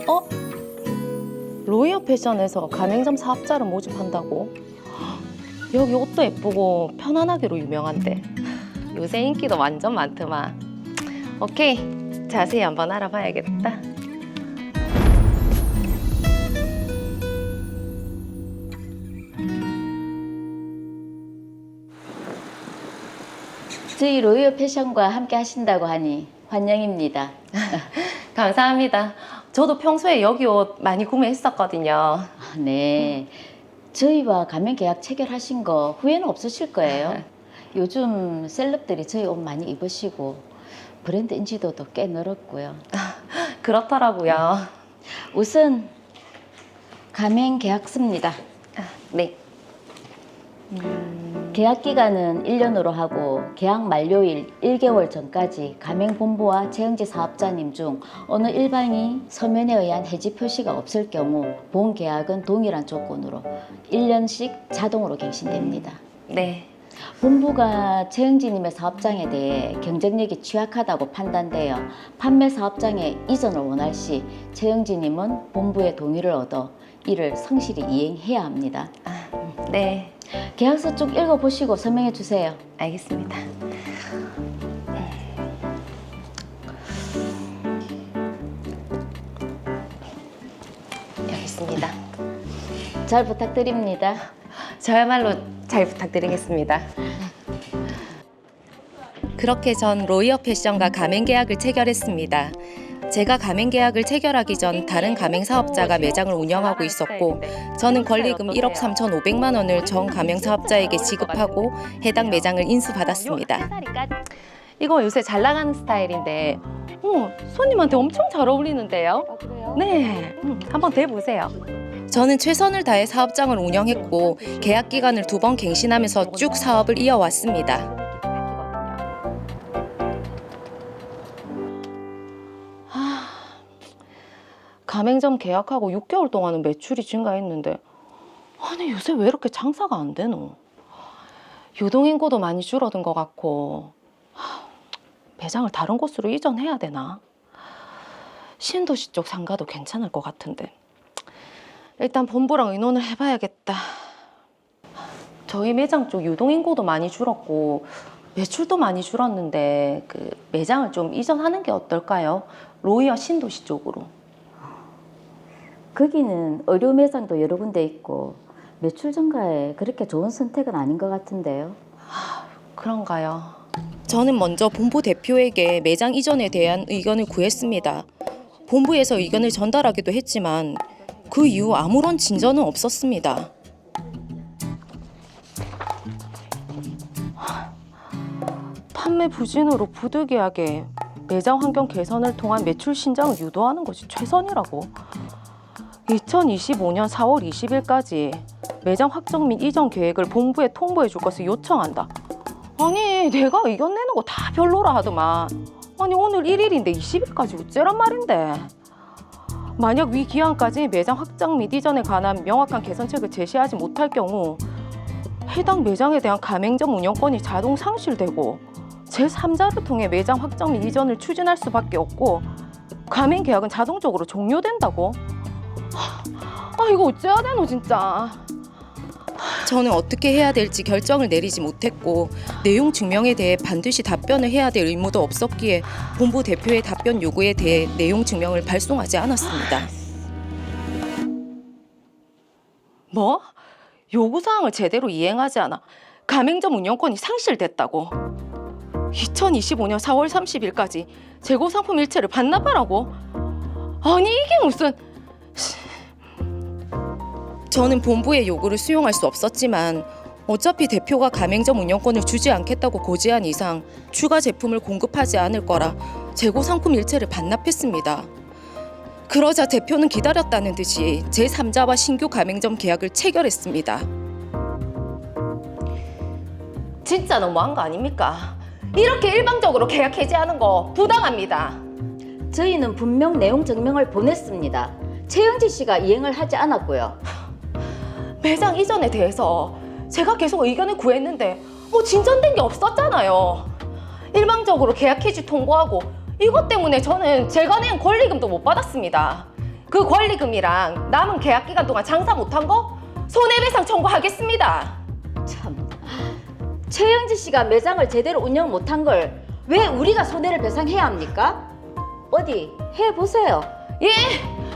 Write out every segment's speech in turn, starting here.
어? 로이어 패션에서 가맹점 사업자를 모집한다고? 여기 옷도 예쁘고 편안하기로 유명한데 요새 인기도 완전 많더만. 오케이, 자세히 한번 알아봐야겠다. 저희 로이어 패션과 함께 하신다고 하니 환영입니다. 감사합니다. 저도 평소에 여기 옷 많이 구매했었거든요. 네, 저희와 가맹 계약 체결하신 거 후회는 없으실 거예요. 요즘 셀럽들이 저희 옷 많이 입으시고 브랜드 인지도도 꽤 늘었고요. 그렇더라고요. 우선 가맹 계약서입니다. 네. 계약 기간은 1년으로 하고 계약 만료일 1개월 전까지 가맹본부와 채용지 사업자님 중 어느 일방이 서면에 의한 해지 표시가 없을 경우 본 계약은 동일한 조건으로 1년씩 자동으로 갱신됩니다. 네. 본부가 채용지님의 사업장에 대해 경쟁력이 취약하다고 판단되어 판매 사업장에 이전을 원할 시 채용지님은 본부의 동의를 얻어 이를 성실히 이행해야 합니다. 네. 계약서 쭉 읽어보시고 설명해 주세요. 알겠습니다. 여기 있습니다. 잘 부탁드립니다. 저야말로 잘 부탁드리겠습니다. 그렇게 전 로이어 패션과 가맹 계약을 체결했습니다. 제가 가맹 계약을 체결하기 전 다른 가맹 사업자가 매장을 운영하고 있었고 저는 권리금 1억 3,500만 원을 전 가맹 사업자에게 지급하고 해당 매장을 인수받았습니다. 이거 요새 잘 나가는 스타일인데 손님한테 엄청 잘 어울리는데요? 네, 한번 대보세요. 저는 최선을 다해 사업장을 운영했고 계약 기간을 2번 갱신하면서 쭉 사업을 이어왔습니다. 가맹점 계약하고 6개월 동안은 매출이 증가했는데 아니 요새 왜 이렇게 장사가 안 되노? 유동인구도 많이 줄어든 것 같고 매장을 다른 곳으로 이전해야 되나? 신도시 쪽 상가도 괜찮을 것 같은데 일단 본부랑 의논을 해봐야겠다. 저희 매장 쪽 유동인구도 많이 줄었고 매출도 많이 줄었는데 그 매장을 좀 이전하는 게 어떨까요? 로이어 신도시 쪽으로. 거기는 의류 매장도 여러 군데 있고 매출 증가에 그렇게 좋은 선택은 아닌 것 같은데요. 그런가요? 저는 먼저 본부 대표에게 매장 이전에 대한 의견을 구했습니다. 본부에서 의견을 전달하기도 했지만 그 이후 아무런 진전은 없었습니다. 판매 부진으로 부득이하게 매장 환경 개선을 통한 매출 신장을 유도하는 것이 최선이라고. 2025년 4월 20일까지 매장 확정 및 이전 계획을 본부에 통보해 줄 것을 요청한다. 아니 내가 의견 내는 거 다 별로라 하더만. 아니 오늘 1일인데 20일까지 어째란 말인데. 만약 위 기한까지 매장 확장 및 이전에 관한 명확한 개선책을 제시하지 못할 경우 해당 매장에 대한 가맹점 운영권이 자동 상실되고 제3자를 통해 매장 확장 및 이전을 추진할 수밖에 없고 가맹 계약은 자동적으로 종료된다고? 이거 어째야 되노 진짜. 저는 어떻게 해야 될지 결정을 내리지 못했고 내용 증명에 대해 반드시 답변을 해야 될 의무도 없었기에 본부 대표의 답변 요구에 대해 내용 증명을 발송하지 않았습니다. 뭐? 요구사항을 제대로 이행하지 않아 가맹점 운영권이 상실됐다고? 2025년 4월 30일까지 재고 상품 일체를 반납하라고? 아니 이게 무슨... 저는 본부의 요구를 수용할 수 없었지만 어차피 대표가 가맹점 운영권을 주지 않겠다고 고지한 이상 추가 제품을 공급하지 않을 거라 재고 상품 일체를 반납했습니다. 그러자 대표는 기다렸다는 듯이 제3자와 신규 가맹점 계약을 체결했습니다. 진짜 너무한 거 아닙니까? 이렇게 일방적으로 계약 해지하는 거 부당합니다. 저희는 분명 내용 증명을 보냈습니다. 최영지 씨가 이행을 하지 않았고요. 매장 이전에 대해서 제가 계속 의견을 구했는데 뭐 진전된 게 없었잖아요. 일방적으로 계약 해지 통보하고 이것 때문에 저는 제가 낸 권리금도 못 받았습니다. 그 권리금이랑 남은 계약 기간 동안 장사 못한 거 손해배상 청구하겠습니다. 참, 최영지 씨가 매장을 제대로 운영 못한 걸 왜 우리가 손해를 배상해야 합니까? 어디 해보세요. 예,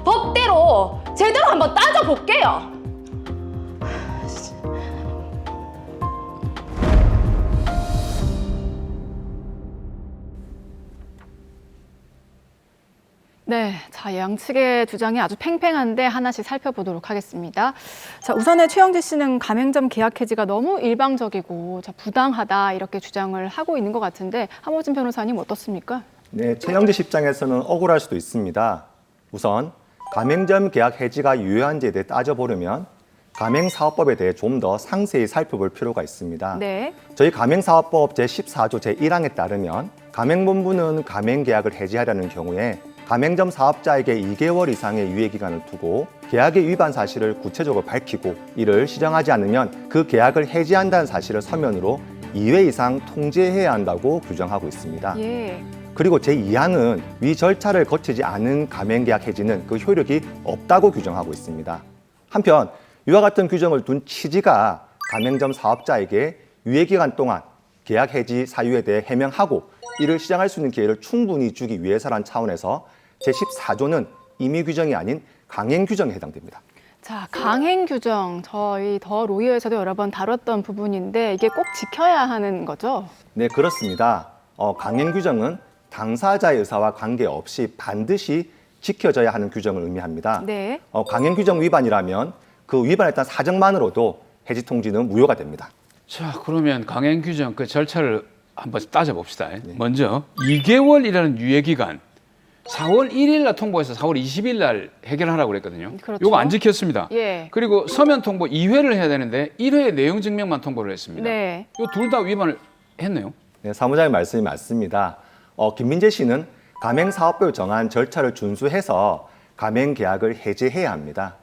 법대로 제대로 한번 따져볼게요. 네, 자, 양측의 주장이 아주 팽팽한데 하나씩 살펴보도록 하겠습니다. 자, 우선은 최영지 씨는 가맹점 계약 해지가 너무 일방적이고 부당하다 이렇게 주장을 하고 있는 것 같은데 함호진 변호사님 어떻습니까? 네, 최영지 씨 입장에서는 억울할 수도 있습니다. 우선 가맹점 계약 해지가 유효한지에 대해 따져보려면 가맹사업법에 대해 좀 더 상세히 살펴볼 필요가 있습니다. 네. 저희 가맹사업법 제14조 제1항에 따르면 가맹본부는 가맹계약을 해지하려는 경우에 가맹점 사업자에게 2개월 이상의 유예기간을 두고 계약의 위반 사실을 구체적으로 밝히고 이를 시정하지 않으면 그 계약을 해지한다는 사실을 서면으로 2회 이상 통지해야 한다고 규정하고 있습니다. 예. 그리고 제2항은 위 절차를 거치지 않은 가맹계약 해지는 그 효력이 없다고 규정하고 있습니다. 한편 이와 같은 규정을 둔 취지가 가맹점 사업자에게 유예기간 동안 계약 해지 사유에 대해 해명하고 이를 시정할 수 있는 기회를 충분히 주기 위해서란 차원에서 제14조는 임의 규정이 아닌 강행 규정에 해당됩니다. 자, 강행 규정 저희 더 로이어에서도 여러 번 다뤘던 부분인데 이게 꼭 지켜야 하는 거죠? 네, 그렇습니다. 강행 규정은 당사자의 의사와 관계없이 반드시 지켜져야 하는 규정을 의미합니다. 네. 강행 규정 위반이라면 그 위반했던 사정만으로도 해지 통지는 무효가 됩니다. 자, 그러면 강행 규정 그 절차를 한번 따져봅시다. 먼저 2개월이라는 유예기간 4월 1일 날 통보해서 4월 20일 날 해결하라고 그랬거든요. 그렇죠. 요거 안 지켰습니다. 예. 그리고 서면 통보 2회를 해야 되는데 1회 내용 증명만 통보를 했습니다. 네. 요 둘 다 위반을 했네요. 네, 사무장의 말씀이 맞습니다. 김민재 씨는 가맹사업법에 정한 절차를 준수해서 가맹계약을 해지해야 합니다.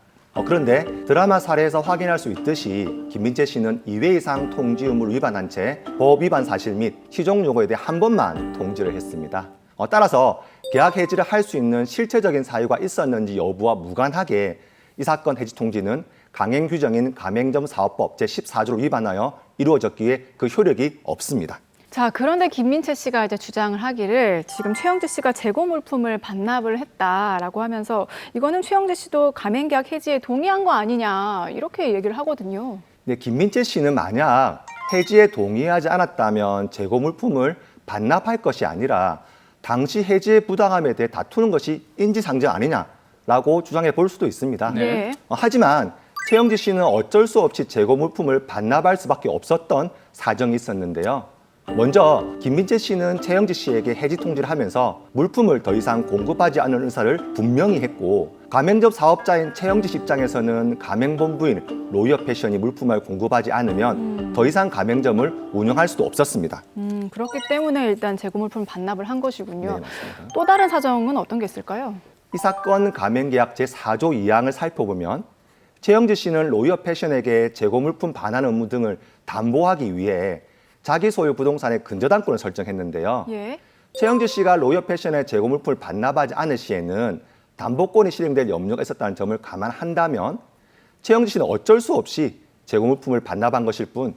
그런데 드라마 사례에서 확인할 수 있듯이 김민재 씨는 2회 이상 통지 의무를 위반한 채 법 위반 사실 및 시종 요구에 대해 한 번만 통지를 했습니다. 따라서 계약 해지를 할 수 있는 실체적인 사유가 있었는지 여부와 무관하게 이 사건 해지 통지는 강행 규정인 가맹점 사업법 제14조를 위반하여 이루어졌기에 그 효력이 없습니다. 자, 그런데 김민채 씨가 이제 주장을 하기를 지금 최영지 씨가 재고 물품을 반납을 했다라고 하면서 이거는 최영지 씨도 가맹계약 해지에 동의한 거 아니냐 이렇게 얘기를 하거든요. 네, 김민재 씨는 만약 해지에 동의하지 않았다면 재고 물품을 반납할 것이 아니라 당시 해지의 부당함에 대해 다투는 것이 인지상정 아니냐라고 주장해 볼 수도 있습니다. 네. 하지만 최영지 씨는 어쩔 수 없이 재고 물품을 반납할 수밖에 없었던 사정이 있었는데요. 먼저 김민재 씨는 최영지 씨에게 해지 통지를 하면서 물품을 더 이상 공급하지 않을 의사를 분명히 했고 가맹점 사업자인 최영지 씨 입장에서는 가맹본부인 로이어패션이 물품을 공급하지 않으면 더 이상 가맹점을 운영할 수도 없었습니다. 그렇기 때문에 일단 재고 물품 반납을 한 것이군요. 네, 맞습니다. 또 다른 사정은 어떤 게 있을까요? 이 사건 가맹계약 제4조 2항을 살펴보면 최영지 씨는 로이어패션에게 재고 물품 반환 의무 등을 담보하기 위해 자기 소유 부동산의 근저당권을 설정했는데요. 예. 최영지 씨가 로이어패션의 재고 물품을 반납하지 않을 시에는 담보권이 실행될 염려가 있었다는 점을 감안한다면 최영지 씨는 어쩔 수 없이 재고 물품을 반납한 것일 뿐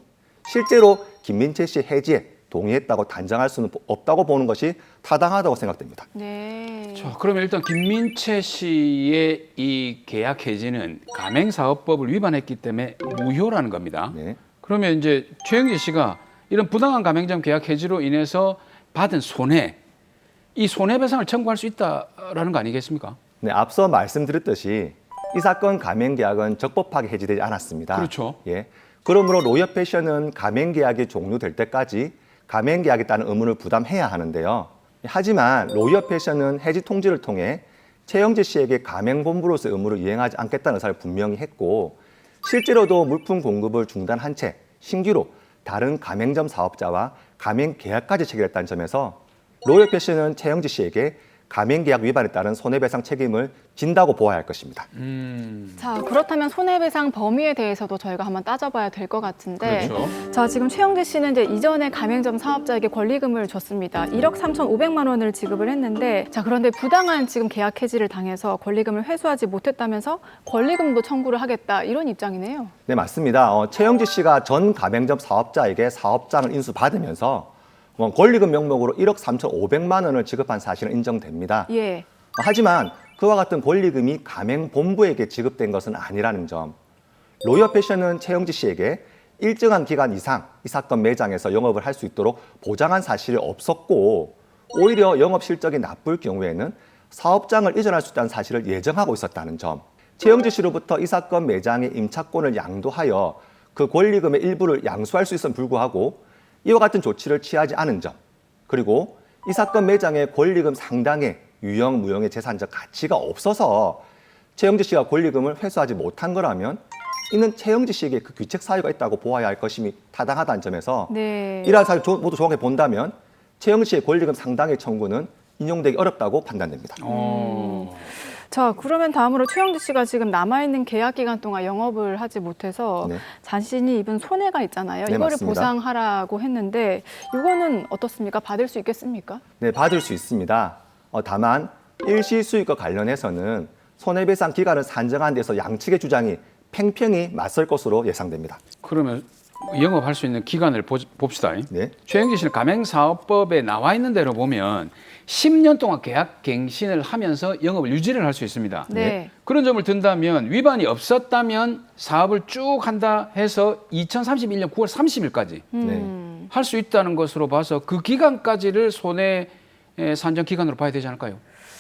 실제로 김민채 씨 해지에 동의했다고 단정할 수는 없다고 보는 것이 타당하다고 생각됩니다. 네. 자, 그러면 일단 김민채 씨의 이 계약 해지는 가맹사업법을 위반했기 때문에 무효라는 겁니다. 네. 그러면 이제 최영지 씨가 이런 부당한 가맹점 계약 해지로 인해서 받은 손해, 이 손해배상을 청구할 수 있다라는 거 아니겠습니까? 네, 앞서 말씀드렸듯이 이 사건 가맹계약은 적법하게 해지되지 않았습니다. 그렇죠. 예. 그러므로 로이어패션은 가맹계약이 종료될 때까지 가맹계약에 따른 의무를 부담해야 하는데요. 하지만 로이어패션은 해지 통지를 통해 최영지 씨에게 가맹본부로서의 의무를 이행하지 않겠다는 의사를 분명히 했고 실제로도 물품 공급을 중단한 채 신규로 다른 가맹점 사업자와 가맹 계약까지 체결했다는 점에서 로이어패션은 최영지 씨에게 가맹계약 위반에 따른 손해배상 책임을 진다고 보아야 할 것입니다. 자, 그렇다면 손해배상 범위에 대해서도 저희가 한번 따져봐야 될 것 같은데. 그렇죠. 자, 지금 최영재 씨는 이제 이전에 가맹점 사업자에게 권리금을 줬습니다. 1억 3,500만 원을 지급을 했는데, 자, 그런데 부당한 지금 계약 해지를 당해서 권리금을 회수하지 못했다면서 권리금도 청구를 하겠다, 이런 입장이네요. 네, 맞습니다. 최영지 씨가 전 가맹점 사업자에게 사업장을 인수받으면서 권리금 명목으로 1억 3,500만 원을 지급한 사실은 인정됩니다. 예. 하지만 그와 같은 권리금이 가맹본부에게 지급된 것은 아니라는 점. 로이어 패션은 최영지 씨에게 일정한 기간 이상 이 사건 매장에서 영업을 할 수 있도록 보장한 사실이 없었고, 오히려 영업 실적이 나쁠 경우에는 사업장을 이전할 수 있다는 사실을 예정하고 있었다는 점. 최영지 씨로부터 이 사건 매장의 임차권을 양도하여 그 권리금의 일부를 양수할 수 있음에 불구하고 이와 같은 조치를 취하지 않은 점. 그리고 이 사건 매장의 권리금 상당의 유형, 무형의 재산적 가치가 없어서 최영지 씨가 권리금을 회수하지 못한 거라면 이는 최영지 씨에게 그 귀책 사유가 있다고 보아야 할 것임이 타당하다는 점에서 네. 이러한 사유 모두 종합해 본다면 최영지 씨의 권리금 상당의 청구는 인용되기 어렵다고 판단됩니다. 자, 그러면 다음으로 최영지 씨가 지금 남아있는 계약 기간 동안 영업을 하지 못해서 네. 자신이 입은 손해가 있잖아요. 네, 이거를 맞습니다. 보상하라고 했는데, 이거는 어떻습니까? 받을 수 있겠습니까? 네, 받을 수 있습니다. 다만 일시 수익과 관련해서는 손해배상 기간을 산정한 데서 양측의 주장이 팽팽히 맞설 것으로 예상됩니다. 그러면 영업할 수 있는 기간을 봅시다. 네. 최영지 씨는 가맹사업법에 나와 있는 대로 보면 10년 동안 계약 갱신을 하면서 영업을 유지를 할 수 있습니다. 네. 그런 점을 든다면 위반이 없었다면 사업을 쭉 한다 해서 2031년 9월 30일까지 네. 할 수 있다는 것으로 봐서 그 기간까지를 손해 산정 기간으로 봐야 되지 않을까요?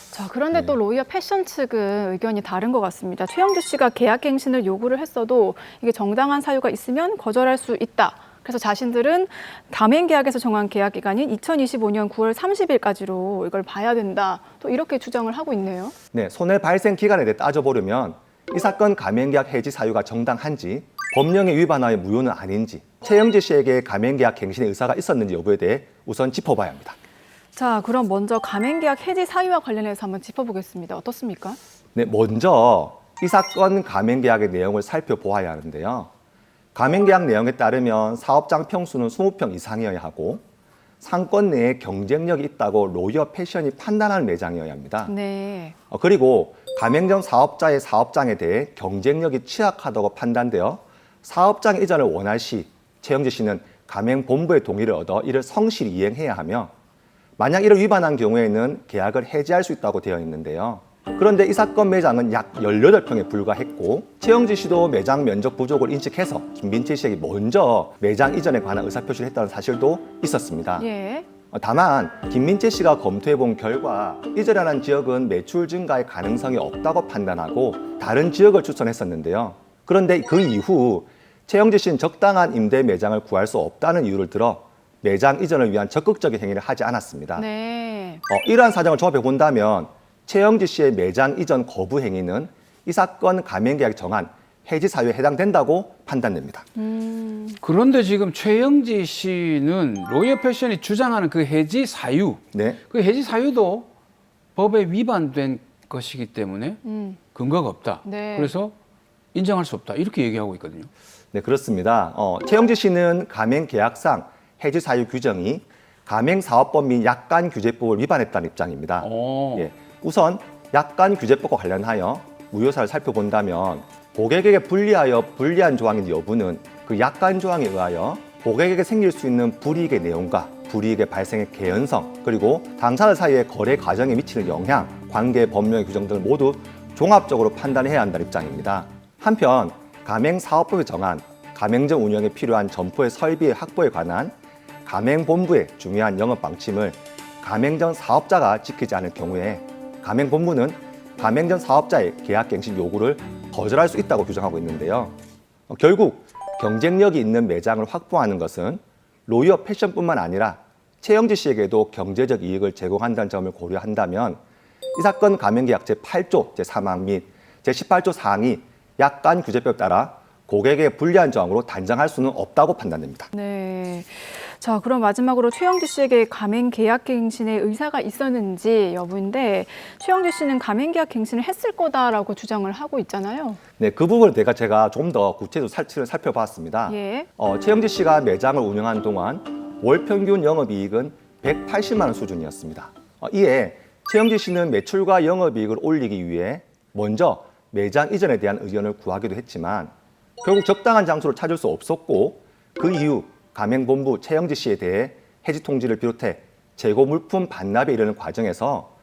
자, 그런데 또 로이어 패션 측은 의견이 다른 것 같습니다. 최영주 씨가 계약 갱신을 요구를 했어도 이게 정당한 사유가 있으면 거절할 수 있다. 그래서 자신들은 가맹 계약에서 정한 계약 기간인 2025년 9월 30일까지로 이걸 봐야 된다. 또 이렇게 주장을 하고 있네요. 네, 손해 발생 기간에 대해 따져보려면 이 사건 가맹계약 해지 사유가 정당한지, 법령에 위반하여 무효는 아닌지, 최영지 씨에게 가맹계약 갱신의 의사가 있었는지 여부에 대해 우선 짚어봐야 합니다. 자, 그럼 먼저 가맹 계약 해지 사유와 관련해서 한번 짚어보겠습니다. 어떻습니까? 네, 먼저 이 사건 가맹계약의 내용을 살펴보아야 하는데요. 가맹계약 내용에 따르면 사업장 평수는 20평 이상이어야 하고 상권 내에 경쟁력이 있다고 로이어 패션이 판단하는 매장이어야 합니다. 네. 그리고 가맹점 사업자의 사업장에 대해 경쟁력이 취약하다고 판단되어 사업장 이전을 원할 시 최영지 씨는 가맹본부의 동의를 얻어 이를 성실히 이행해야 하며, 만약 이를 위반한 경우에는 계약을 해지할 수 있다고 되어 있는데요. 그런데 이 사건 매장은 약 18평에 불과했고 최영지 씨도 매장 면적 부족을 인식해서 김민채 씨에게 먼저 매장 이전에 관한 의사표시를 했다는 사실도 있었습니다. 예. 다만 김민채 씨가 검토해본 결과 이전이라는 지역은 매출 증가의 가능성이 없다고 판단하고 다른 지역을 추천했었는데요. 그런데 그 이후 최영지 씨는 적당한 임대 매장을 구할 수 없다는 이유를 들어 매장 이전을 위한 적극적인 행위를 하지 않았습니다. 네. 이러한 사정을 종합해 본다면 최영지 씨의 매장 이전 거부 행위는 이 사건 가맹계약이 정한 해지 사유에 해당된다고 판단됩니다. 그런데 지금 최영지 씨는 로이어 패션이 주장하는 그 해지 사유, 네, 그 해지 사유도 법에 위반된 것이기 때문에 근거가 없다. 네. 그래서 인정할 수 없다. 이렇게 얘기하고 있거든요. 네, 그렇습니다. 최영지 씨는 가맹계약상 해지 사유 규정이 가맹사업법 및 약관규제법을 위반했다는 입장입니다. 예, 우선 약관규제법과 관련하여 무효사를 살펴본다면 고객에게 불리한 조항인 여부는 그 약관 조항에 의하여 고객에게 생길 수 있는 불이익의 내용과 불이익의 발생의 개연성, 그리고 당사자 사이의 거래 과정에 미치는 영향, 관계 법령의 규정 등을 모두 종합적으로 판단해야 한다는 입장입니다. 한편 가맹사업법에 정한 가맹점 운영에 필요한 점포의 설비의 확보에 관한 가맹본부의 중요한 영업 방침을 가맹점 사업자가 지키지 않을 경우에 가맹본부는 가맹점 사업자의 계약갱신 요구를 거절할 수 있다고 규정하고 있는데요. 결국 경쟁력이 있는 매장을 확보하는 것은 로이어 패션뿐만 아니라 최영지 씨에게도 경제적 이익을 제공한다는 점을 고려한다면 이 사건 가맹계약 제8조 제3항 및 제18조 사항이 약관규제법에 따라 고객에게 불리한 조항으로 단정할 수는 없다고 판단됩니다. 네. 자, 그럼 마지막으로 최영지 씨에게 가맹 계약 갱신의 의사가 있었는지 여부인데 최영지 씨는 가맹 계약 갱신을 했을 거다라고 주장을 하고 있잖아요. 네, 그 부분을 제가 좀 더 구체적으로 살펴봤습니다. 예. 최영지 씨가 매장을 운영한 동안 월 평균 영업이익은 180만 원 수준이었습니다. 이에 최영지 씨는 매출과 영업이익을 올리기 위해 먼저 매장 이전에 대한 의견을 구하기도 했지만 결국 적당한 장소를 찾을 수 없었고 그 이후 가맹본부 최영지 씨에 대해 해지 통지를 비롯해 재고 물품 반납에 이르는 과정에서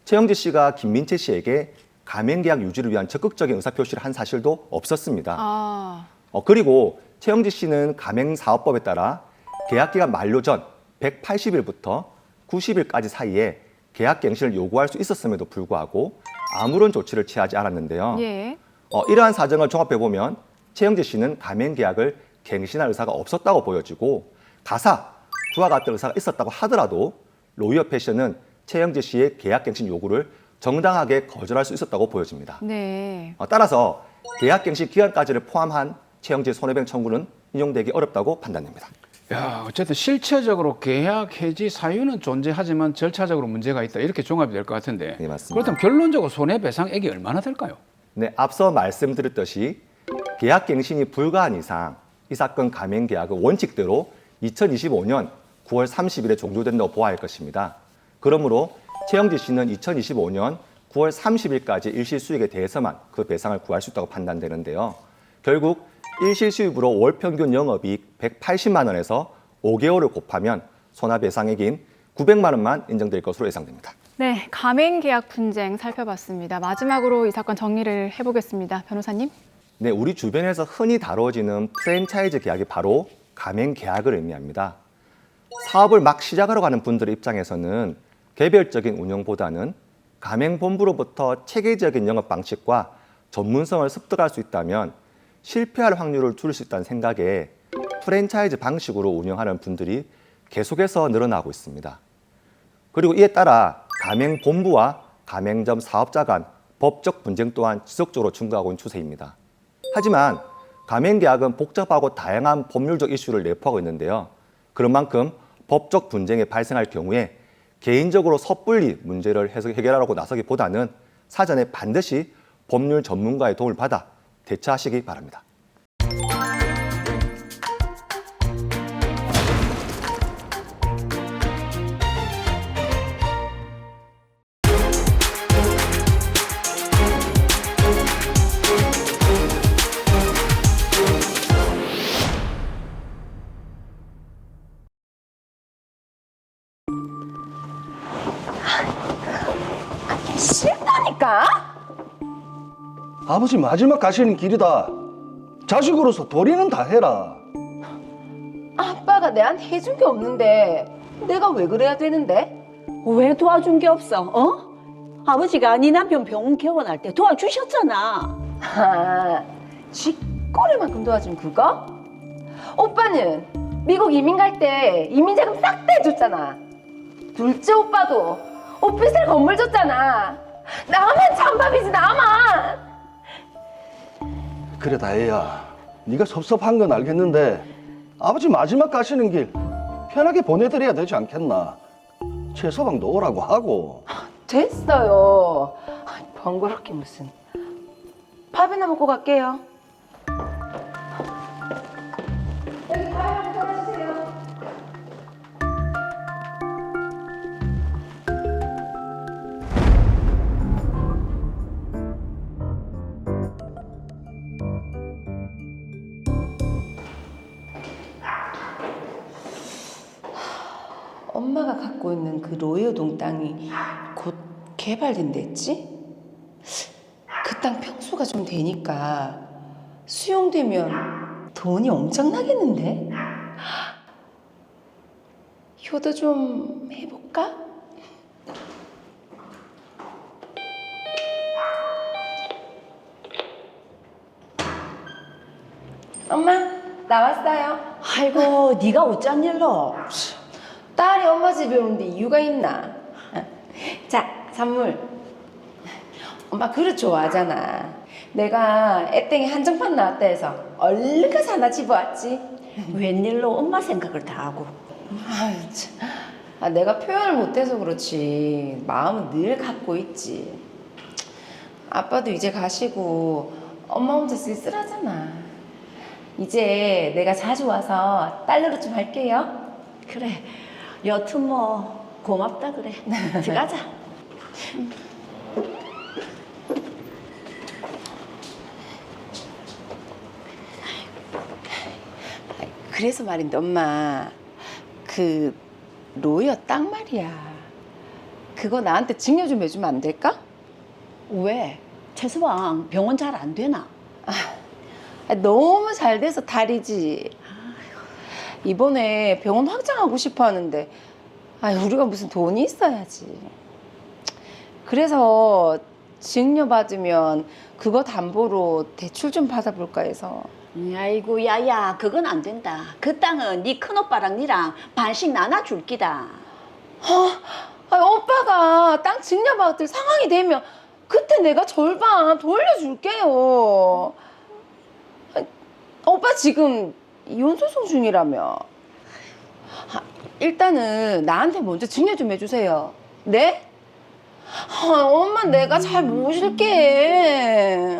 최영지 씨가 김민채 씨에게 가맹계약 유지를 위한 적극적인 의사표시를 한 사실도 없었습니다. 그리고 최영지 씨는 가맹사업법에 따라 계약기간 만료 전 180일부터 90일까지 사이에 계약갱신을 요구할 수 있었음에도 불구하고 아무런 조치를 취하지 않았는데요. 예. 이러한 사정을 종합해보면 최영지 씨는 가맹계약을 갱신할 의사가 없었다고 보여지고 그와 같은 의사가 있었다고 하더라도 로이어 패션은 최영지 씨의 계약갱신 요구를 정당하게 거절할 수 있었다고 보여집니다. 네. 따라서 계약갱신 기간까지를 포함한 최영지 손해배상 청구는 인용되기 어렵다고 판단됩니다. 야, 어쨌든 실체적으로 계약 해지 사유는 존재하지만 절차적으로 문제가 있다. 이렇게 종합이 될 것 같은데. 네, 맞습니다. 그렇다면 결론적으로 손해배상액이 얼마나 될까요? 네, 앞서 말씀드렸듯이 계약갱신이 불가한 이상 이 사건 가맹계약은 원칙대로 2025년 9월 30일에 종료된다고 보아야 할 것입니다. 그러므로 최영지 씨는 2025년 9월 30일까지 일시 수익에 대해서만 그 배상을 구할 수 있다고 판단되는데요. 결국 일시 수익으로 월 평균 영업이익 180만 원에서 5개월을 곱하면 손해배상액인 900만 원만 인정될 것으로 예상됩니다. 네, 가맹 계약 분쟁 살펴봤습니다. 마지막으로 이 사건 정리를 해보겠습니다. 변호사님. 네, 우리 주변에서 흔히 다뤄지는 프랜차이즈 계약이 바로 가맹 계약을 의미합니다. 사업을 막 시작하러 가는 분들의 입장에서는 개별적인 운영보다는 가맹본부로부터 체계적인 영업 방식과 전문성을 습득할 수 있다면 실패할 확률을 줄일 수 있다는 생각에 프랜차이즈 방식으로 운영하는 분들이 계속해서 늘어나고 있습니다. 그리고 이에 따라 가맹본부와 가맹점 사업자 간 법적 분쟁 또한 지속적으로 증가하고 있는 추세입니다. 하지만 가맹계약은 복잡하고 다양한 법률적 이슈를 내포하고 있는데요. 그런 만큼 법적 분쟁이 발생할 경우에 개인적으로 섣불리 문제를 해결하려고 나서기보다는 사전에 반드시 법률 전문가의 도움을 받아 대처하시기 바랍니다. 싫다니까? 아버지 마지막 가시는 길이다. 자식으로서 도리는 다 해라. 아빠가 내한테 해준 게 없는데 내가 왜 그래야 되는데? 왜 도와준 게 없어? 어? 아버지가 네 남편 병원 개원할 때 도와주셨잖아. 아, 쥐꼬리만큼 도와준 그거? 오빠는 미국 이민 갈 때 이민자금 싹 다 해줬잖아. 둘째 오빠도 오피스텔 건물 줬잖아. 나만 찬밥이지, 나만. 그래 다혜야, 네가 섭섭한 건 알겠는데 아버지 마지막 가시는 길 편하게 보내드려야 되지 않겠나. 최서방도 오라고 하고. 됐어요. 번거롭게 무슨. 밥이나 먹고 갈게요. 여기 밥 한번 사주세요. 엄마가 갖고 있는 그 로이어동 땅이 곧 개발된댔지? 그 땅 평수가 좀 되니까 수용되면 돈이 엄청나겠는데? 효도 좀 해볼까? 엄마, 나왔어요. 아이고, 네가 어쩐 일로? 딸이 엄마 집에 오는데 이유가 있나? 자, 선물. 엄마 그릇 좋아하잖아. 내가 애땡이 한정판 나왔다 해서 얼른 가서 하나 집어왔지. 웬일로 엄마 생각을 다 하고. 아유, 참. 아, 내가 표현을 못해서 그렇지 마음은 늘 갖고 있지. 아빠도 이제 가시고 엄마 혼자 쓸쓸하잖아. 이제 내가 자주 와서 딸 노릇 좀 할게요. 그래. 여튼 뭐 고맙다 그래. 들어가자. 그래서 말인데 엄마, 그 로이어 딱 말이야. 그거 나한테 증여 좀 해주면 안 될까? 왜? 최서방 병원 잘 안 되나? 아, 너무 잘 돼서 다리지. 이번에 병원 확장하고 싶어 하는데 우리가 무슨 돈이 있어야지. 그래서 증여받으면 그거 담보로 대출 좀 받아볼까 해서. 아이고 야야 그건 안 된다. 그 땅은 네 큰오빠랑 니랑 반씩 나눠줄 기다. 오빠가 땅 증여받을 상황이 되면 그때 내가 절반 돌려줄게요. 오빠 지금 이혼 소송 중이라며. 일단은 나한테 먼저 증여 좀 해주세요. 네? 엄마 내가 잘 모실게.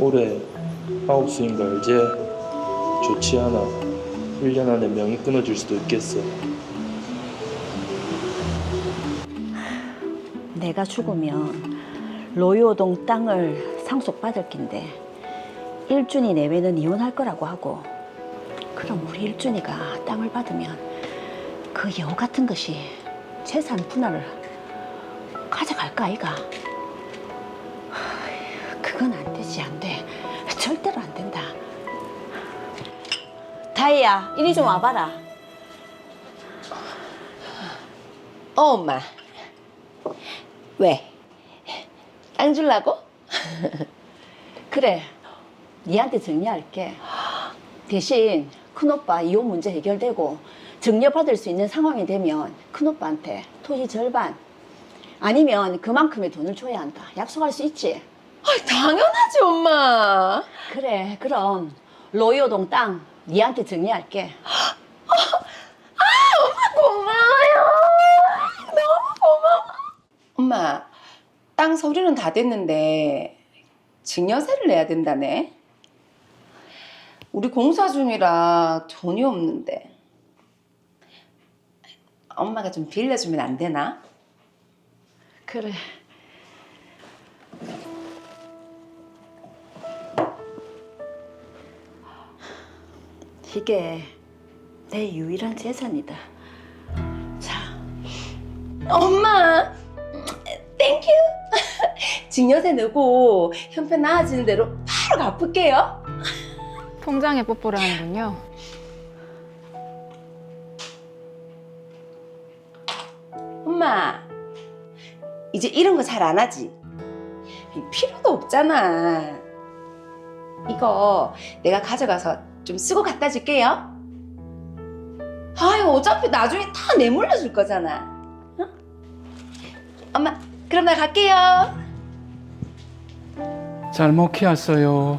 올해 9수인 거 알지? 좋지 않아. 1년 안에 명이 끊어질 수도 있겠어. 내가 죽으면 로이오동 땅을 상속받을 낀데 일준이 내외는 이혼할 거라고 하고, 그럼 우리 일준이가 땅을 받으면 그 여우 같은 것이 재산 분할을 가져갈까 아이가? 그건 안 되지. 안 돼. 절대로 안 된다. 다혜야 이리 좀 와봐라. 엄마. 왜? 땅 줄라고? 그래, 니한테 정리할게. 대신 큰오빠 이혼 문제 해결되고 증여받을 수 있는 상황이 되면 큰오빠한테 토지 절반 아니면 그만큼의 돈을 줘야 한다. 약속할 수 있지? 당연하지 엄마. 그래, 그럼 로이오동 땅 니한테 정리할게. 고마워요. 너무 고마워. 엄마, 땅 서류는 다 됐는데 증여세를 내야 된다네. 우리 공사 중이라 돈이 없는데 엄마가 좀 빌려주면 안 되나? 그래. 이게 내 유일한 재산이다. 자, 엄마, 땡큐. 증여세 내고 형편 나아지는 대로 바로 갚을게요. 통장에 뽀뽀를 하는군요. 엄마, 이제 이런 거 잘 안 하지? 필요도 없잖아. 이거 내가 가져가서 좀 쓰고 갖다 줄게요. 아유, 어차피 나중에 다 내물려줄 거잖아. 어? 엄마, 그럼 나 갈게요. 잘못 키웠어요.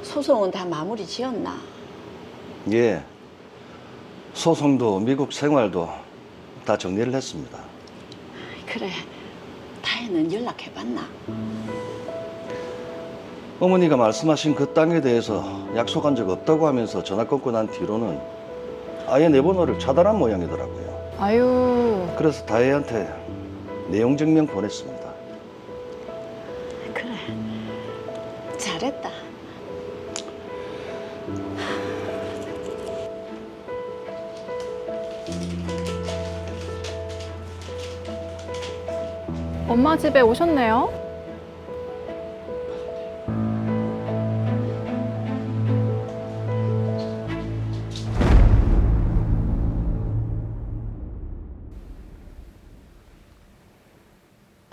소송은 다 마무리 지었나? 예. 소송도 미국 생활도 다 정리를 했습니다. 그래, 다혜는 연락해봤나? 어머니가 말씀하신 그 땅에 대해서 약속한 적 없다고 하면서 전화 끊고 난 뒤로는 아예 내 번호를 차단한 모양이더라고요. 아유, 그래서 다혜한테 내용 증명 보냈습니다. 그래, 잘했다. 엄마 집에 오셨네요.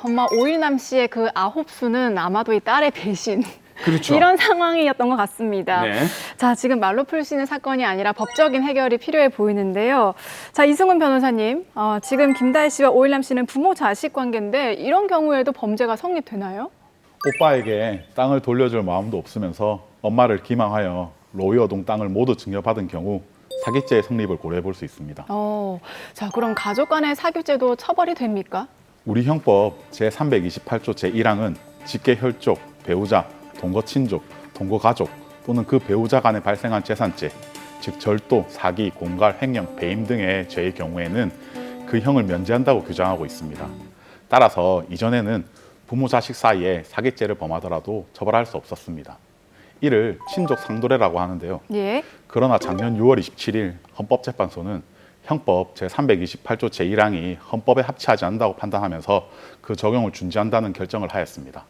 엄마 오일남 씨의 그 9수는 아마도 이 딸의 배신 그렇죠. 이런 상황이었던 것 같습니다. 네. 자, 지금 말로 풀 수 있는 사건이 아니라 법적인 해결이 필요해 보이는데요. 자, 이승훈 변호사님, 지금 김다혜 씨와 오일남 씨는 부모 자식 관계인데 이런 경우에도 범죄가 성립되나요? 오빠에게 땅을 돌려줄 마음도 없으면서 엄마를 기망하여 로이어동 땅을 모두 증여받은 경우 사기죄의 성립을 고려해 볼 수 있습니다. 자, 그럼 가족 간의 사규죄도 처벌이 됩니까? 우리 형법 제328조 제1항은 직계 혈족, 배우자, 동거 친족, 동거 가족 또는 그 배우자 간에 발생한 재산죄, 즉 절도, 사기, 공갈, 횡령, 배임 등의 죄의 경우에는 그 형을 면제한다고 규정하고 있습니다. 따라서 이전에는 부모 자식 사이에 사기죄를 범하더라도 처벌할 수 없었습니다. 이를 친족 상도례라고 하는데요. 예. 그러나 작년 6월 27일 헌법재판소는 형법 제328조 제1항이 헌법에 합치하지 않는다고 판단하면서 그 적용을 중지한다는 결정을 하였습니다.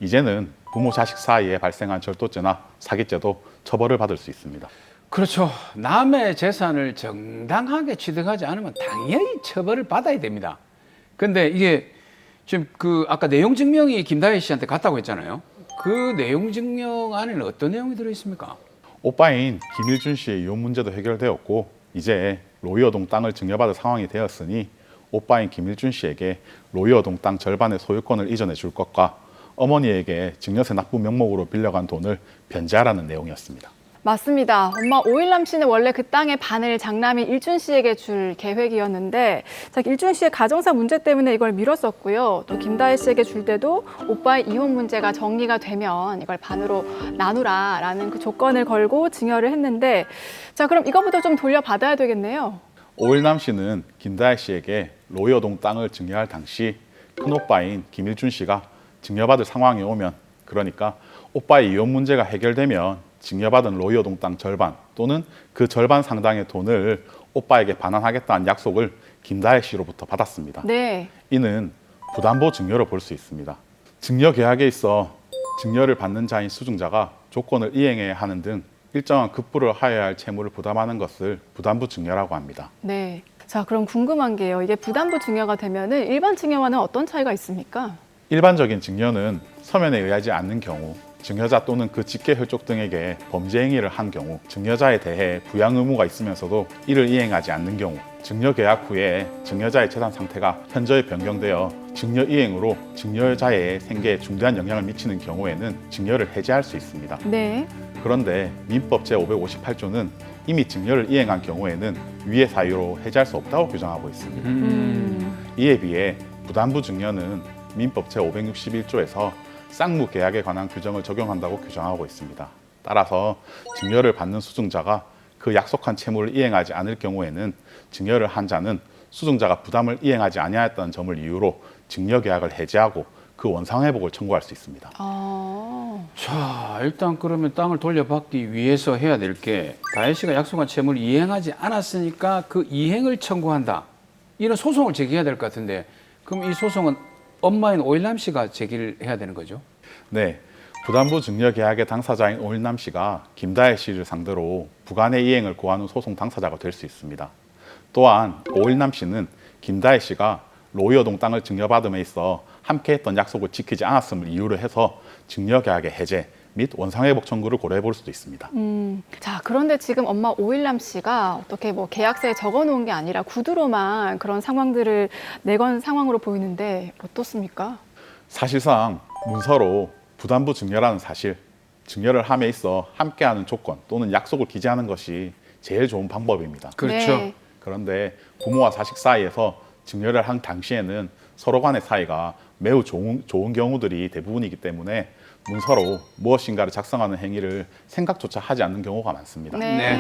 이제는 부모 자식 사이에 발생한 절도죄나 사기죄도 처벌을 받을 수 있습니다. 그렇죠. 남의 재산을 정당하게 취득하지 않으면 당연히 처벌을 받아야 됩니다. 근데 이게 지금 그 아까 내용 증명이 김다혜 씨한테 갔다고 했잖아요. 그 내용 증명 안에는 어떤 내용이 들어 있습니까? 오빠인 김일준 씨의 이혼 문제도 해결되었고 이제 로이어동 땅을 증여받을 상황이 되었으니 오빠인 김일준 씨에게 로이어동 땅 절반의 소유권을 이전해 줄 것과 어머니에게 증여세 납부 명목으로 빌려간 돈을 변제하라는 내용이었습니다. 맞습니다. 엄마 오일남 씨는 원래 그 땅의 반을 장남이 일준 씨에게 줄 계획이었는데 자, 일준 씨의 가정사 문제 때문에 이걸 미뤘었고요. 또 김다혜 씨에게 줄 때도 오빠의 이혼 문제가 정리가 되면 이걸 반으로 나누라라는 그 조건을 걸고 증여를 했는데 자, 그럼 이거부터 좀 돌려받아야 되겠네요. 오일남 씨는 김다혜 씨에게 로이어동 땅을 증여할 당시 큰오빠인 김일준 씨가 증여받을 상황이 오면 그러니까 오빠의 이혼 문제가 해결되면 증여받은 로이어동 땅 절반 또는 그 절반 상당의 돈을 오빠에게 반환하겠다는 약속을 김다혜 씨로부터 받았습니다. 네. 이는 부담보 증여로 볼 수 있습니다. 증여 계약에 있어 증여를 받는 자인 수증자가 조건을 이행해야 하는 등 일정한 급부를 하여야 할 채무를 부담하는 것을 부담부 증여라고 합니다. 네. 자, 그럼 궁금한 게요. 이게 부담부 증여가 되면은 일반 증여와는 어떤 차이가 있습니까? 일반적인 증여는 서면에 의하지 않는 경우 증여자 또는 그 직계 혈족 등에게 범죄 행위를 한 경우 증여자에 대해 부양 의무가 있으면서도 이를 이행하지 않는 경우 증여 계약 후에 증여자의 재산 상태가 현저히 변경되어 증여 이행으로 증여자의 생계에 중대한 영향을 미치는 경우에는 증여를 해제할 수 있습니다. 네. 그런데 민법 제558조는 이미 증여를 이행한 경우에는 위의 사유로 해제할 수 없다고 규정하고 있습니다. 이에 비해 부담부 증여는 민법 제561조에서 쌍무 계약에 관한 규정을 적용한다고 규정하고 있습니다. 따라서 증여를 받는 수증자가 그 약속한 채무를 이행하지 않을 경우에는 증여를 한 자는 수증자가 부담을 이행하지 아니하였다는 점을 이유로 증여 계약을 해제하고 그 원상회복을 청구할 수 있습니다. 자, 일단 그러면 땅을 돌려받기 위해서 해야 될 게 다혜 씨가 약속한 채무를 이행하지 않았으니까 그 이행을 청구한다. 이런 소송을 제기해야 될 것 같은데 그럼 이 소송은 엄마인 오일남 씨가 제기를 해야 되는 거죠? 네, 부담부 증여 계약의 당사자인 오일남 씨가 김다혜 씨를 상대로 부관의 이행을 고하는 소송 당사자가 될 수 있습니다. 또한 오일남 씨는 김다혜 씨가 로이어동 땅을 증여받음에 있어 함께했던 약속을 지키지 않았음을 이유로 해서 증여 계약의 해제 및 원상회복 청구를 고려해 볼 수도 있습니다. 자, 그런데 지금 엄마 오일남 씨가 어떻게 뭐 계약서에 적어 놓은 게 아니라 구두로만 그런 상황들을 내건 상황으로 보이는데 어떻습니까? 사실상 문서로 부담부 증여라는 사실, 증여를 함에 있어 함께하는 조건 또는 약속을 기재하는 것이 제일 좋은 방법입니다. 그렇죠. 네. 그런데 부모와 자식 사이에서 증여를 한 당시에는 서로 간의 사이가 매우 좋은 경우들이 대부분이기 때문에 문서로 무엇인가를 작성하는 행위를 생각조차 하지 않는 경우가 많습니다. 네.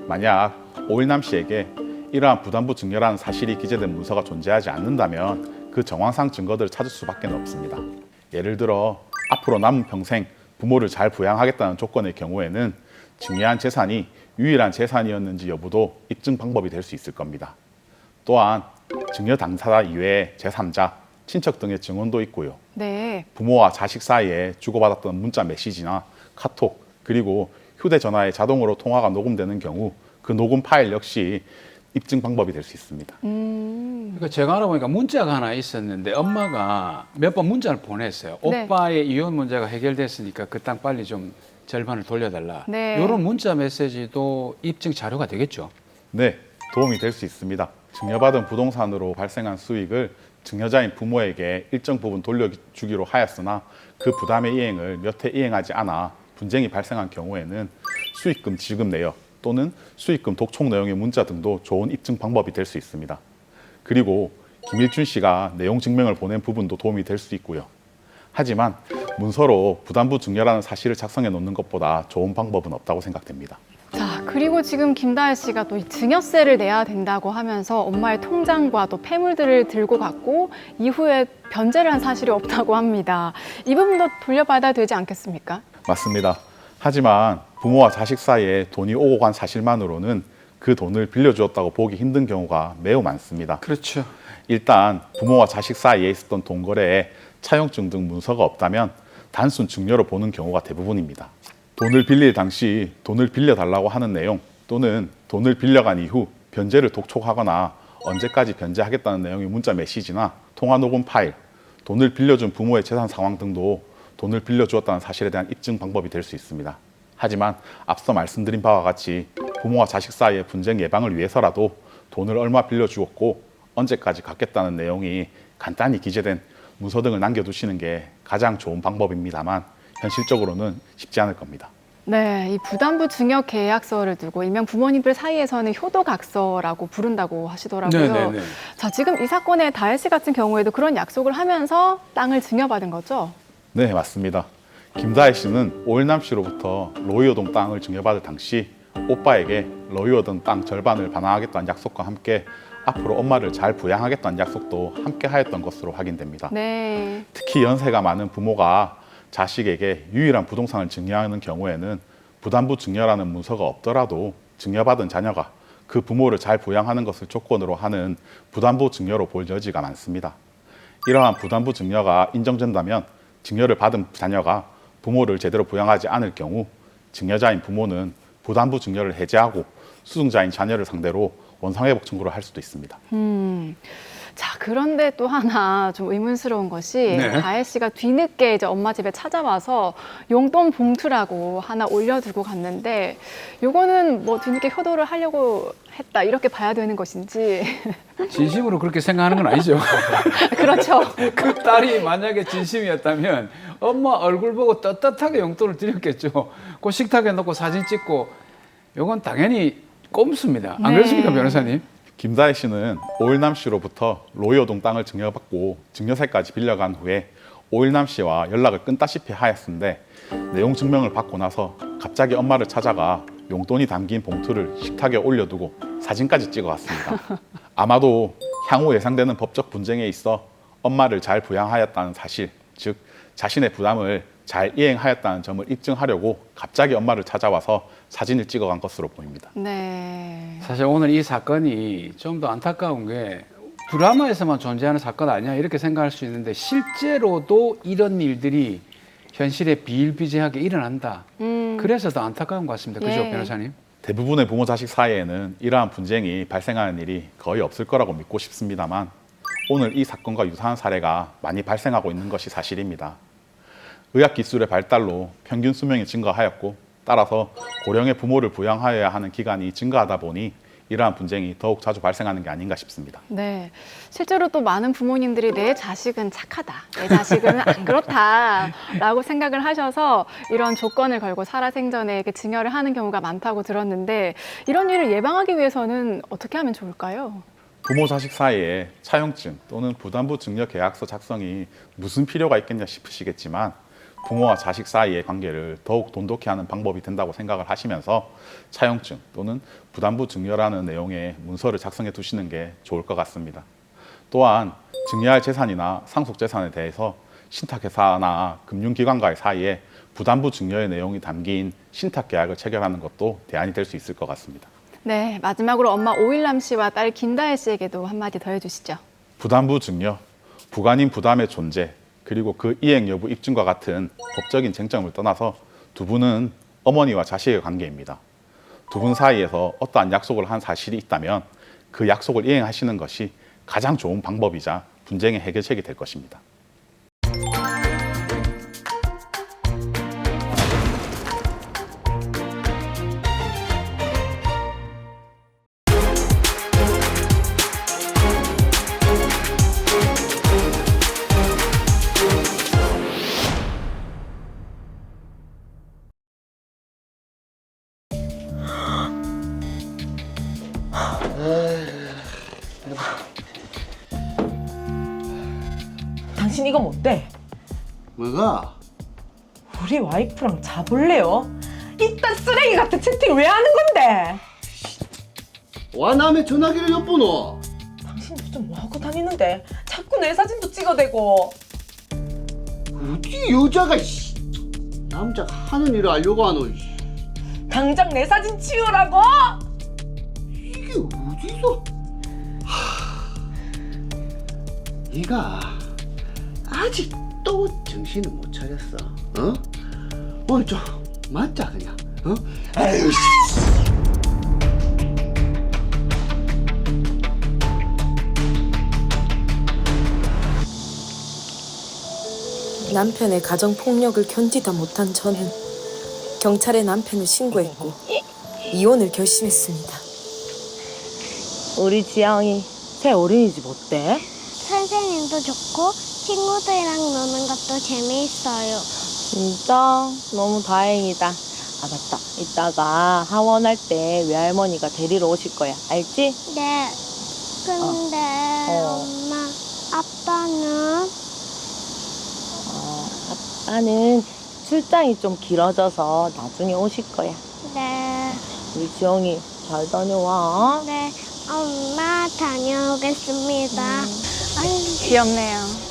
만약 오일남 씨에게 이러한 부담부 증여라는 사실이 기재된 문서가 존재하지 않는다면 그 정황상 증거들을 찾을 수밖에 없습니다. 예를 들어 앞으로 남은 평생 부모를 잘 부양하겠다는 조건의 경우에는 증여한 재산이 유일한 재산이었는지 여부도 입증 방법이 될 수 있을 겁니다. 또한 증여 당사자 이외에 제3자, 친척 등의 증언도 있고요. 네. 부모와 자식 사이에 주고받았던 문자 메시지나 카톡 그리고 휴대전화에 자동으로 통화가 녹음되는 경우 그 녹음 파일 역시 입증 방법이 될 수 있습니다. 그러니까 제가 알아보니까 문자가 하나 있었는데 엄마가 몇 번 문자를 보냈어요. 네. 오빠의 이혼 문제가 해결됐으니까 그 땅 빨리 좀 절반을 돌려달라. 네. 이런 문자 메시지도 입증 자료가 되겠죠. 네, 도움이 될 수 있습니다. 증여받은 부동산으로 발생한 수익을 증여자인 부모에게 일정 부분 돌려주기로 하였으나 그 부담의 이행을 몇 해 이행하지 않아 분쟁이 발생한 경우에는 수익금 지급 내역 또는 수익금 독촉 내용의 문자 등도 좋은 입증 방법이 될 수 있습니다. 그리고 김일준 씨가 내용 증명을 보낸 부분도 도움이 될 수 있고요. 하지만 문서로 부담부 증여라는 사실을 작성해 놓는 것보다 좋은 방법은 없다고 생각됩니다. 자, 그리고 지금 김다혜 씨가 또 이 증여세를 내야 된다고 하면서 엄마의 통장과 또 폐물들을 들고 갔고 이후에 변제를 한 사실이 없다고 합니다. 이 부분도 돌려받아야 되지 않겠습니까? 맞습니다. 하지만 부모와 자식 사이에 돈이 오고 간 사실만으로는 그 돈을 빌려주었다고 보기 힘든 경우가 매우 많습니다. 그렇죠. 일단 부모와 자식 사이에 있었던 돈 거래에 차용증 등 문서가 없다면 단순 증여로 보는 경우가 대부분입니다. 돈을 빌릴 당시 돈을 빌려달라고 하는 내용 또는 돈을 빌려간 이후 변제를 독촉하거나 언제까지 변제하겠다는 내용의 문자 메시지나 통화 녹음 파일, 돈을 빌려준 부모의 재산 상황 등도 돈을 빌려주었다는 사실에 대한 입증 방법이 될 수 있습니다. 하지만 앞서 말씀드린 바와 같이 부모와 자식 사이의 분쟁 예방을 위해서라도 돈을 얼마 빌려주었고 언제까지 갚겠다는 내용이 간단히 기재된 문서 등을 남겨두시는 게 가장 좋은 방법입니다만 현실적으로는 쉽지 않을 겁니다. 네, 이 부담부 증여 계약서를 두고 일명 부모님들 사이에서는 효도각서라고 부른다고 하시더라고요. 네네네. 자, 지금 이 사건의 다혜 씨 같은 경우에도 그런 약속을 하면서 땅을 증여받은 거죠? 네, 맞습니다. 김다혜 씨는 오일남 씨로부터 로이어동 땅을 증여받을 당시 오빠에게 로이어동 땅 절반을 반환하겠다는 약속과 함께 앞으로 엄마를 잘 부양하겠다는 약속도 함께 하였던 것으로 확인됩니다. 네. 특히 연세가 많은 부모가 자식에게 유일한 부동산을 증여하는 경우에는 부담부 증여라는 문서가 없더라도 증여받은 자녀가 그 부모를 잘 부양하는 것을 조건으로 하는 부담부 증여로 볼 여지가 많습니다. 이러한 부담부 증여가 인정된다면 증여를 받은 자녀가 부모를 제대로 부양하지 않을 경우 증여자인 부모는 부담부 증여를 해제하고 수증자인 자녀를 상대로 원상회복 청구를 할 수도 있습니다. 자, 그런데 또 하나 좀 의문스러운 것이 네. 다혜 씨가 뒤늦게 이제 엄마 집에 찾아와서 용돈 봉투라고 하나 올려두고 갔는데 요거는 뭐 뒤늦게 효도를 하려고 했다 이렇게 봐야 되는 것인지 진심으로 그렇게 생각하는 건 아니죠. 그렇죠. 그 딸이 만약에 진심이었다면 엄마 얼굴 보고 떳떳하게 용돈을 드렸겠죠. 그 식탁에 놓고 사진 찍고 이건 당연히 꼼수입니다. 안 네. 그렇습니까, 변호사님? 김다혜 씨는 오일남 씨로부터 로이어동 땅을 증여받고 증여세까지 빌려간 후에 오일남 씨와 연락을 끊다시피 하였는데 내용 증명을 받고 나서 갑자기 엄마를 찾아가 용돈이 담긴 봉투를 식탁에 올려두고 사진까지 찍어왔습니다. 아마도 향후 예상되는 법적 분쟁에 있어 엄마를 잘 부양하였다는 사실, 즉 자신의 부담을 잘 이행하였다는 점을 입증하려고 갑자기 엄마를 찾아와서 사진을 찍어간 것으로 보입니다. 네. 사실 오늘 이 사건이 좀 더 안타까운 게 드라마에서만 존재하는 사건 아니야 이렇게 생각할 수 있는데 실제로도 이런 일들이 현실에 비일비재하게 일어난다. 그래서 더 안타까운 것 같습니다. 그죠, 예. 변호사님? 대부분의 부모 자식 사이에는 이러한 분쟁이 발생하는 일이 거의 없을 거라고 믿고 싶습니다만 오늘 이 사건과 유사한 사례가 많이 발생하고 있는 것이 사실입니다. 의학기술의 발달로 평균 수명이 증가하였고 따라서 고령의 부모를 부양하여야 하는 기간이 증가하다 보니 이러한 분쟁이 더욱 자주 발생하는 게 아닌가 싶습니다. 네. 실제로 또 많은 부모님들이 내 자식은 착하다, 내 자식은 안 그렇다라고 생각을 하셔서 이런 조건을 걸고 살아생전에 이렇게 증여를 하는 경우가 많다고 들었는데 이런 일을 예방하기 위해서는 어떻게 하면 좋을까요? 부모 자식 사이에 차용증 또는 부담부 증여 계약서 작성이 무슨 필요가 있겠냐 싶으시겠지만 부모와 자식 사이의 관계를 더욱 돈독히 하는 방법이 된다고 생각을 하시면서 차용증 또는 부담부 증여라는 내용의 문서를 작성해 두시는 게 좋을 것 같습니다. 또한 증여할 재산이나 상속 재산에 대해서 신탁회사나 금융기관과의 사이에 부담부 증여의 내용이 담긴 신탁계약을 체결하는 것도 대안이 될 수 있을 것 같습니다. 네. 마지막으로 엄마 오일남 씨와 딸 김다혜 씨에게도 한마디 더 해주시죠. 부담부 증여, 부관인 부담의 존재, 그리고 그 이행 여부 입증과 같은 법적인 쟁점을 떠나서 두 분은 어머니와 자식의 관계입니다. 두 분 사이에서 어떠한 약속을 한 사실이 있다면 그 약속을 이행하시는 것이 가장 좋은 방법이자 분쟁의 해결책이 될 것입니다. 당신 이거 못돼? 뭐가? 우리 와이프랑 자볼래요? 이딴 쓰레기 같은 채팅 왜 하는 건데? 와 남의 전화기를 엿보노? 당신 요즘 뭐 하고 다니는데? 자꾸 내 사진도 찍어대고. 어디 여자가 남자가 하는 일을 알려고 하노? 당장 내 사진 치우라고? 이게 어디서? 네가 아직도 정신을 못 차렸어. 어? 오늘 좀 맞자 그냥. 어? 아유 씨. 남편의 가정폭력을 견디다 못한 저는 경찰에 남편을 신고했고 이혼을 결심했습니다. 우리 지영이 새 어린이집 어때? 선생님도 좋고 친구들이랑 노는 것도 재미있어요. 진짜 너무 다행이다. 아 맞다. 이따가 하원할 때 외할머니가 데리러 오실 거야. 알지? 네. 근데 엄마, 아빠는? 아빠는 출장이 좀 길어져서 나중에 오실 거야. 네. 우리 지영이 잘 다녀와. 네. 엄마 다녀오겠습니다. 귀엽네요.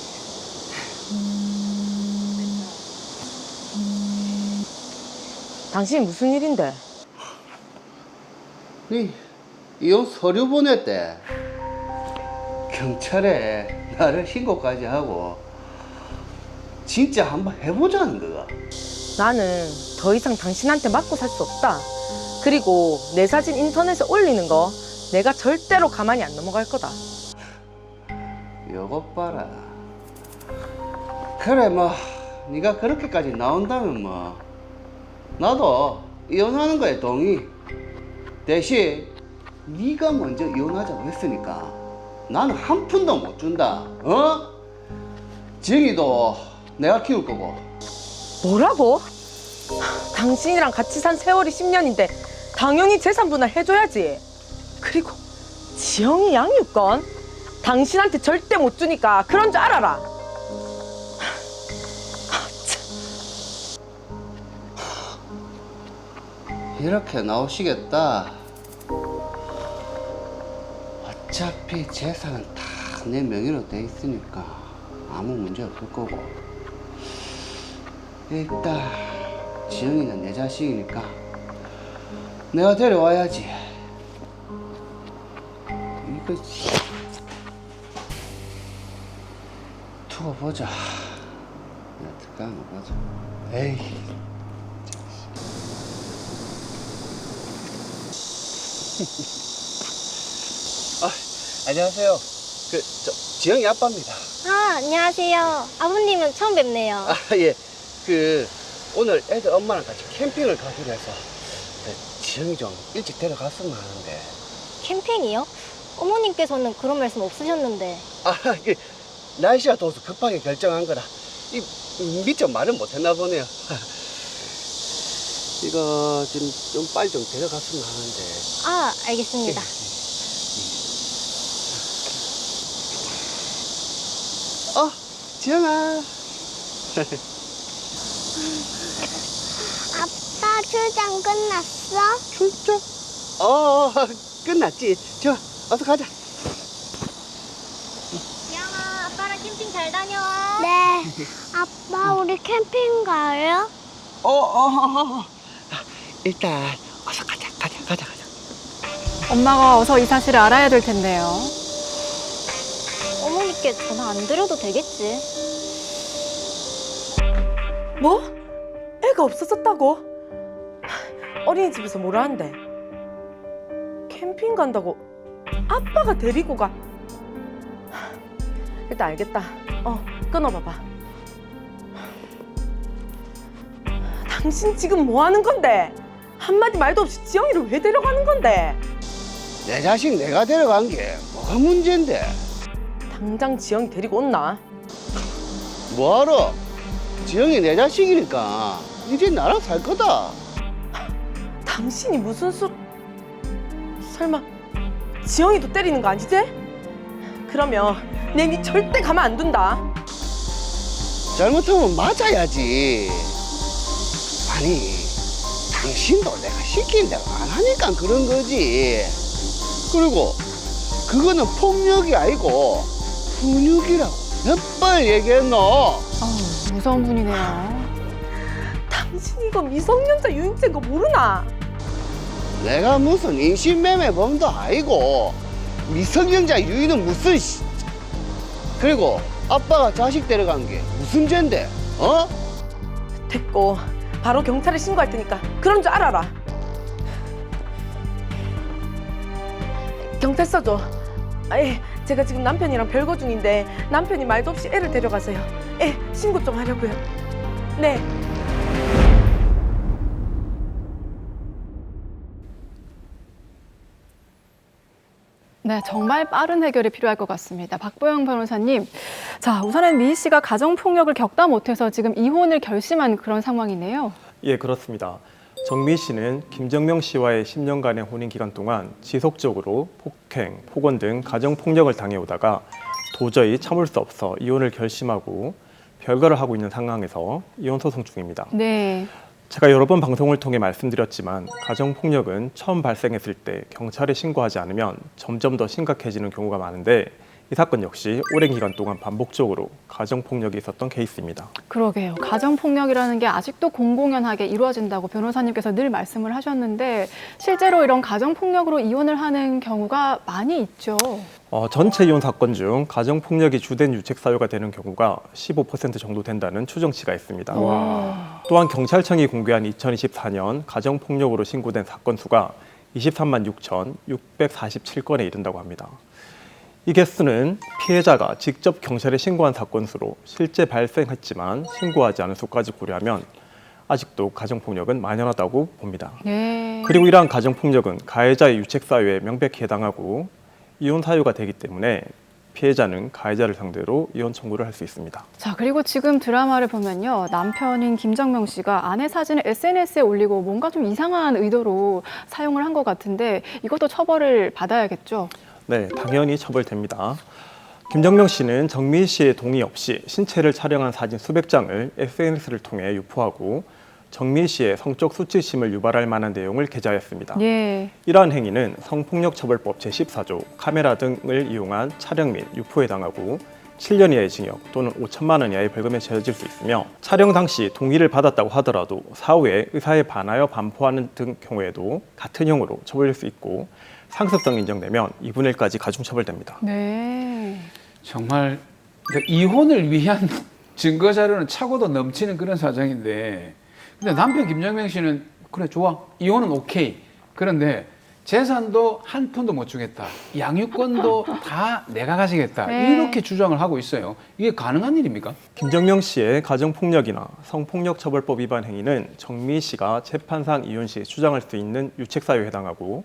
당신 무슨 일인데? 이혼 서류 보냈대. 경찰에 나를 신고까지 하고 진짜 한번 해보자는 거야. 나는 더 이상 당신한테 맞고 살 수 없다. 그리고 내 사진 인터넷에 올리는 거 내가 절대로 가만히 안 넘어갈 거다. 요것 봐라. 그래 뭐 네가 그렇게까지 나온다면 뭐 나도 이혼하는 거에 동의. 대신 네가 먼저 이혼하자고 했으니까 나는 한 푼도 못 준다. 어? 지영이도 내가 키울 거고. 뭐라고? 당신이랑 같이 산 세월이 10년인데 당연히 재산 분할 해줘야지. 그리고 지영이 양육권? 당신한테 절대 못 주니까 그런 줄 알아라. 이렇게 나오시겠다. 어차피 재산은 다 내 명의로 돼 있으니까 아무 문제 없을 거고. 일단 지영이는 내 자식이니까 내가 데려와야지. 이거 두고 보자. 내가 특강을 보자. 에이. 안녕하세요. 지영이 아빠입니다. 아, 안녕하세요. 아버님은 처음 뵙네요. 예. 오늘 애들 엄마랑 같이 캠핑을 가기로 해서 지영이 좀 일찍 데려갔으면 하는데. 캠핑이요? 어머님께서는 그런 말씀 없으셨는데. 날씨가 더워서 급하게 결정한 거라 미처 말을 못했나 보네요. 이거 좀 빨리 좀 데려갔으면 하는데. 아, 알겠습니다. 지영아. 아빠 출장 끝났어? 출장? 끝났지. 어서 가자. 지영아, 아빠랑 캠핑 잘 다녀와. 네. 아빠, 우리 캠핑 가요? 일단 어서 가자. 엄마가 어서 이 사실을 알아야 될 텐데요. 어머니께 전화 안 드려도 되겠지? 뭐? 애가 없어졌다고? 어린이집에서 뭐라 한대? 캠핑 간다고 아빠가 데리고 가. 일단 알겠다. 끊어봐봐. 당신 지금 뭐 하는 건데? 한마디 말도 없이 지영이를 왜 데려가는 건데? 내 자식 내가 데려간 게 뭐가 문제인데? 당장 지영이 데리고 온나? 뭐하러? 지영이 내 자식이니까 이제 나랑 살 거다. 당신이 무슨 설마 지영이도 때리는 거 아니지? 그러면 내 니 절대 가만 안 둔다. 잘못하면 맞아야지. 아니, 당신도 내가 시킨 대로 안 하니까 그런 거지. 그리고 그거는 폭력이 아니고 훈육이라고 몇 번 얘기했노? 무서운 분이네요. 당신 이거 미성년자 유인죄인 거 모르나? 내가 무슨 인신매매범도 아니고 미성년자 유인은 무슨 그리고 아빠가 자식 데려간 게 무슨 죄인데? 됐고 바로 경찰에 신고할 테니까 그런 줄 알아라. 경찰서죠. 제가 지금 남편이랑 별거 중인데 남편이 말도 없이 애를 데려가서요. 신고 좀 하려고요. 네. 네, 정말 빠른 해결이 필요할 것 같습니다. 박보영 변호사님, 자, 우선은 미희 씨가 가정폭력을 겪다 못해서 지금 이혼을 결심한 그런 상황이네요. 예, 그렇습니다. 정미희 씨는 김정명 씨와의 10년간의 혼인 기간 동안 지속적으로 폭행, 폭언 등 가정폭력을 당해오다가 도저히 참을 수 없어 이혼을 결심하고 별거를 하고 있는 상황에서 이혼 소송 중입니다. 네. 제가 여러 번 방송을 통해 말씀드렸지만 가정폭력은 처음 발생했을 때 경찰에 신고하지 않으면 점점 더 심각해지는 경우가 많은데 이 사건 역시 오랜 기간 동안 반복적으로 가정폭력이 있었던 케이스입니다. 그러게요. 가정폭력이라는 게 아직도 공공연하게 이루어진다고 변호사님께서 늘 말씀을 하셨는데 실제로 이런 가정폭력으로 이혼을 하는 경우가 많이 있죠. 전체 이혼 사건 중 가정폭력이 주된 유책 사유가 되는 경우가 15% 정도 된다는 추정치가 있습니다. 와. 또한 경찰청이 공개한 2024년 가정폭력으로 신고된 사건 수가 23만 6,647건에 이른다고 합니다. 이 개수는 피해자가 직접 경찰에 신고한 사건 수로 실제 발생했지만 신고하지 않은 수까지 고려하면 아직도 가정폭력은 만연하다고 봅니다. 네. 그리고 이러한 가정폭력은 가해자의 유책 사유에 명백히 해당하고 이혼 사유가 되기 때문에 피해자는 가해자를 상대로 이혼 청구를 할 수 있습니다. 자, 그리고 지금 드라마를 보면요. 남편인 김정명 씨가 아내 사진을 SNS에 올리고 뭔가 좀 이상한 의도로 사용을 한 것 같은데 이것도 처벌을 받아야겠죠? 네, 당연히 처벌됩니다. 김정명 씨는 정미희 씨의 동의 없이 신체를 촬영한 사진 수백 장을 SNS를 통해 유포하고 정미희 씨의 성적 수치심을 유발할 만한 내용을 게재했습니다. 예. 이러한 행위는 성폭력처벌법 제14조 카메라 등을 이용한 촬영 및 유포에 해당하고 7년 이하의 징역 또는 5천만 원 이하의 벌금에 처해질 수 있으며 촬영 당시 동의를 받았다고 하더라도 사후에 의사에 반하여 반포하는 등 경우에도 같은 형으로 처벌될 수 있고 상습성이 인정되면 2분의 1까지 가중처벌됩니다. 네. 정말 이혼을 위한 증거 자료는 차고도 넘치는 그런 사정인데 근데 남편 김정명 씨는 그래 좋아 이혼은 오케이 그런데 재산도 한 푼도 못 주겠다 양육권도 다 내가 가지겠다 네. 이렇게 주장을 하고 있어요. 이게 가능한 일입니까? 김정명 씨의 가정폭력이나 성폭력처벌법 위반 행위는 정미희 씨가 재판상 이혼 시 주장할 수 있는 유책사유에 해당하고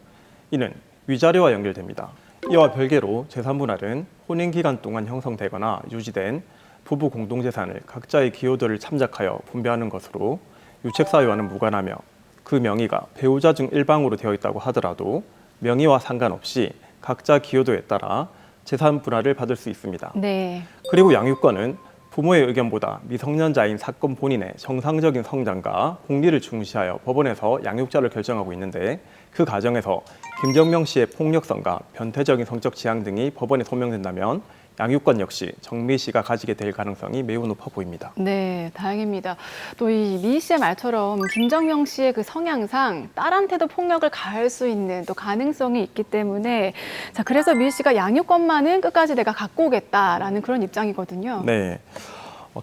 이는 위자료와 연결됩니다. 이와 별개로 재산분할은 혼인 기간 동안 형성되거나 유지된 부부 공동재산을 각자의 기여도를 참작하여 분배하는 것으로 유책사유와는 무관하며 그 명의가 배우자 중 일방으로 되어 있다고 하더라도 명의와 상관없이 각자 기여도에 따라 재산 분할을 받을 수 있습니다. 네. 그리고 양육권은 부모의 의견보다 미성년자인 사건 본인의 정상적인 성장과 공리를 중시하여 법원에서 양육자를 결정하고 있는데 그 과정에서 김정명 씨의 폭력성과 변태적인 성적 지향 등이 법원에 소명된다면 양육권 역시 정미희 씨가 가지게 될 가능성이 매우 높아 보입니다. 네, 다행입니다. 또 이 미희 씨의 말처럼 김정명 씨의 그 성향상 딸한테도 폭력을 가할 수 있는 또 가능성이 있기 때문에 자, 그래서 미희 씨가 양육권만은 끝까지 내가 갖고 오겠다라는 그런 입장이거든요. 네.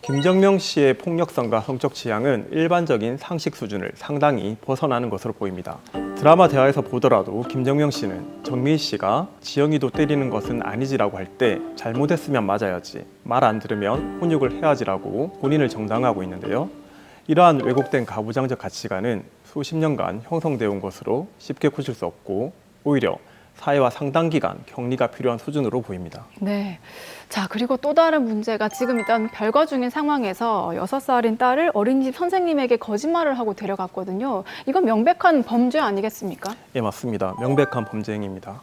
김정명 씨의 폭력성과 성적 취향은 일반적인 상식 수준을 상당히 벗어나는 것으로 보입니다. 드라마 대화에서 보더라도 김정명 씨는 정미 씨가 지영이도 때리는 것은 아니지라고 할 때 잘못했으면 맞아야지, 말 안 들으면 훈육을 해야지라고 본인을 정당화하고 있는데요. 이러한 왜곡된 가부장적 가치관은 수십 년간 형성되어 온 것으로 쉽게 고칠 수 없고 오히려 사회와 상당 기간 격리가 필요한 수준으로 보입니다. 네. 자, 그리고 또 다른 문제가 지금 일단 별거 중인 상황에서 6살인 딸을 어린이집 선생님에게 거짓말을 하고 데려갔거든요. 이건 명백한 범죄 아니겠습니까? 예, 맞습니다. 명백한 범죄 행위입니다.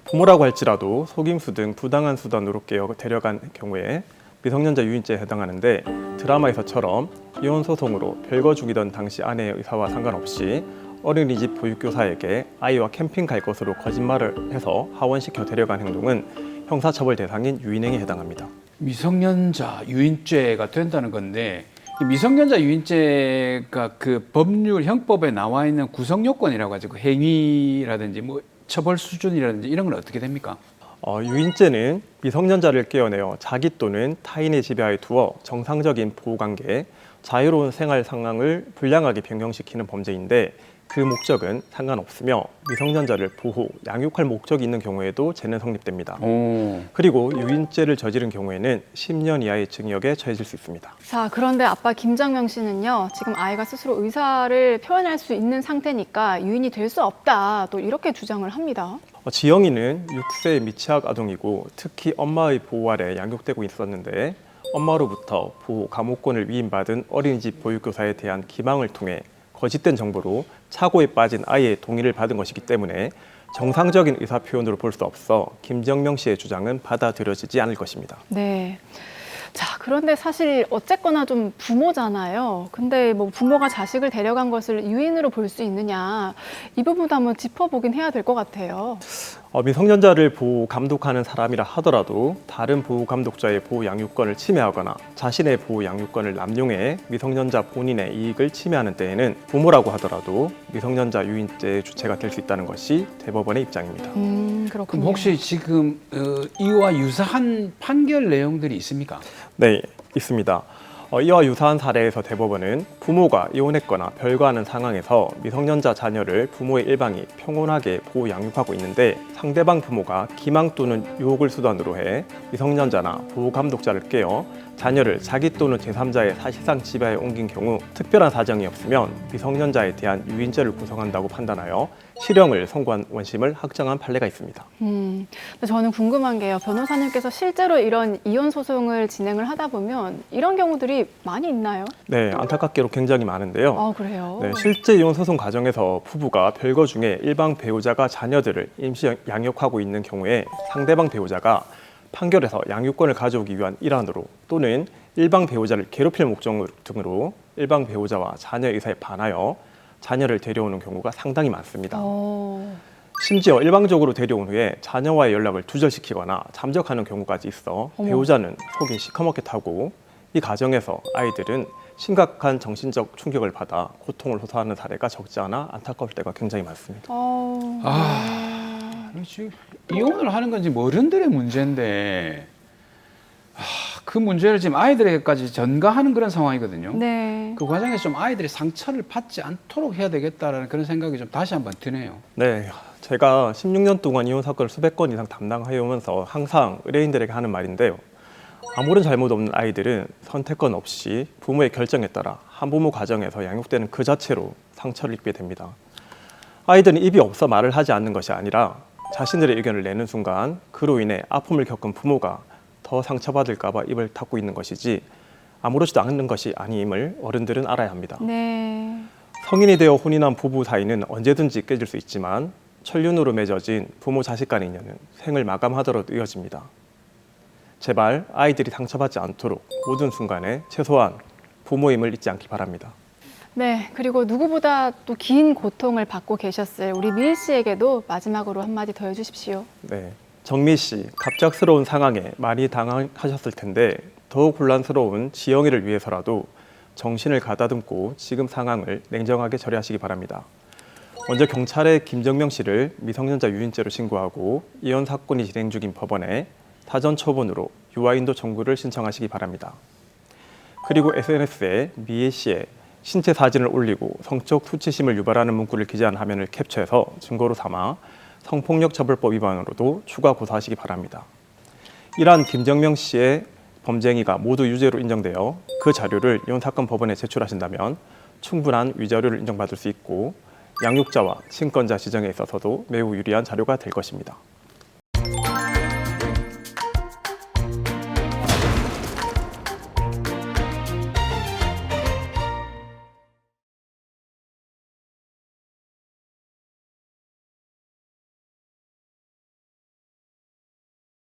부모라고 할지라도 속임수 등 부당한 수단으로 깨어 데려간 경우에 미성년자 유인죄에 해당하는데 드라마에서처럼 이혼 소송으로 별거 중이던 당시 아내의 의사와 상관없이 어린이집 보육교사에게 아이와 캠핑 갈 것으로 거짓말을 해서 하원시켜 데려간 행동은 형사처벌 대상인 유인행위에 해당합니다. 미성년자 유인죄가 된다는 건데 이 미성년자 유인죄가 그 법률 형법에 나와 있는 구성 요건이라고 하죠. 그 행위라든지 뭐 처벌 수준이라든지 이런 건 어떻게 됩니까? 유인죄는 미성년자를 깨어내어 자기 또는 타인의 지배하에 두어 정상적인 보호관계, 자유로운 생활 상황을 불량하게 변경시키는 범죄인데 그 목적은 상관없으며 미성년자를 보호, 양육할 목적이 있는 경우에도 죄는 성립됩니다. 그리고 유인죄를 저지른 경우에는 10년 이하의 징역에 처해질 수 있습니다. 자, 그런데 아빠 김정명 씨는요, 지금 아이가 스스로 의사를 표현할 수 있는 상태니까 유인이 될 수 없다, 또 이렇게 주장을 합니다. 지영이는 6세 미취학 아동이고 특히 엄마의 보호 아래 양육되고 있었는데 엄마로부터 보호 감호권을 위임받은 어린이집 보육교사에 대한 기망을 통해 거짓된 정보로 착오에 빠진 아이의 동의를 받은 것이기 때문에 정상적인 의사 표현으로 볼 수 없어 김정명 씨의 주장은 받아들여지지 않을 것입니다. 네. 자, 그런데 사실 어쨌거나 좀 부모잖아요. 근데 뭐 부모가 자식을 데려간 것을 유인으로 볼 수 있느냐, 이 부분도 한번 짚어보긴 해야 될 것 같아요. 미성년자를 보호 감독하는 사람이라 하더라도 다른 보호 감독자의 보호 양육권을 침해하거나 자신의 보호 양육권을 남용해 미성년자 본인의 이익을 침해하는 때에는 부모라고 하더라도 미성년자 유인죄의 주체가 될 수 있다는 것이 대법원의 입장입니다. 그렇군요. 그럼 혹시 지금 이와 유사한 판결 내용들이 있습니까? 네, 있습니다. 이와 유사한 사례에서 대법원은 부모가 이혼했거나 별거하는 상황에서 미성년자 자녀를 부모의 일방이 평온하게 보호 양육하고 있는데 상대방 부모가 기망 또는 유혹을 수단으로 해 미성년자나 보호 감독자를 깨어 자녀를 자기 또는 제3자의 사실상 지배하에 옮긴 경우 특별한 사정이 없으면 미성년자에 대한 유인죄를 구성한다고 판단하여 실형을 선고한 원심을 확정한 판례가 있습니다. 근데 저는 궁금한 게요. 변호사님께서 실제로 이런 이혼 소송을 진행을 하다 보면 이런 경우들이 많이 있나요? 네, 안타깝게도 굉장히 많은데요. 아, 그래요? 네, 실제 이혼 소송 과정에서 부부가 별거 중에 일방 배우자가 자녀들을 임시 양육하고 있는 경우에 상대방 배우자가 판결에서 양육권을 가져오기 위한 일환으로 또는 일방 배우자를 괴롭힐 목적 등으로 일방 배우자와 자녀 의사에 반하여 자녀를 데려오는 경우가 상당히 많습니다. 심지어 일방적으로 데려온 후에 자녀와의 연락을 두절시키거나 잠적하는 경우까지 있어 배우자는 속이 시커멓게 타고 이 과정에서 아이들은 심각한 정신적 충격을 받아 고통을 호소하는 사례가 적지 않아 안타까울 때가 굉장히 많습니다. 그렇지. 이혼을 하는 건 지금 어른들의 문제인데 그 문제를 지금 아이들에게까지 전가하는 그런 상황이거든요. 네. 그 과정에서 좀 아이들이 상처를 받지 않도록 해야 되겠다라는 그런 생각이 좀 다시 한번 드네요. 네, 제가 16년 동안 이혼 사건을 수백 건 이상 담당해오면서 항상 의뢰인들에게 하는 말인데요. 아무런 잘못 없는 아이들은 선택권 없이 부모의 결정에 따라 한부모 가정에서 양육되는 그 자체로 상처를 입게 됩니다. 아이들은 입이 없어 말을 하지 않는 것이 아니라 자신들의 의견을 내는 순간 그로 인해 아픔을 겪은 부모가 더 상처받을까 봐 입을 닫고 있는 것이지 아무렇지도 않은 것이 아님을 어른들은 알아야 합니다. 네. 성인이 되어 혼인한 부부 사이는 언제든지 깨질 수 있지만 천륜으로 맺어진 부모 자식 간의 인연은 생을 마감하더라도 이어집니다. 제발 아이들이 상처받지 않도록 모든 순간에 최소한 부모임을 잊지 않기 바랍니다. 네, 그리고 누구보다 또 긴 고통을 받고 계셨을 우리 미일 씨에게도 마지막으로 한마디 더 해주십시오. 네, 정미 씨, 갑작스러운 상황에 많이 당황하셨을 텐데 더욱 혼란스러운 지영이를 위해서라도 정신을 가다듬고 지금 상황을 냉정하게 처리하시기 바랍니다. 먼저 경찰에 김정명 씨를 미성년자 유인죄로 신고하고 이혼 사건이 진행 중인 법원에 사전 처분으로 유아인도 청구를 신청하시기 바랍니다. 그리고 SNS에 미애 씨의 신체 사진을 올리고 성적 수치심을 유발하는 문구를 기재한 화면을 캡처해서 증거로 삼아 성폭력처벌법 위반으로도 추가 고소하시기 바랍니다. 이러한 김정명 씨의 범죄 행위가 모두 유죄로 인정되어 그 자료를 이혼 사건 법원에 제출하신다면 충분한 위자료를 인정받을 수 있고 양육자와 친권자 지정에 있어서도 매우 유리한 자료가 될 것입니다.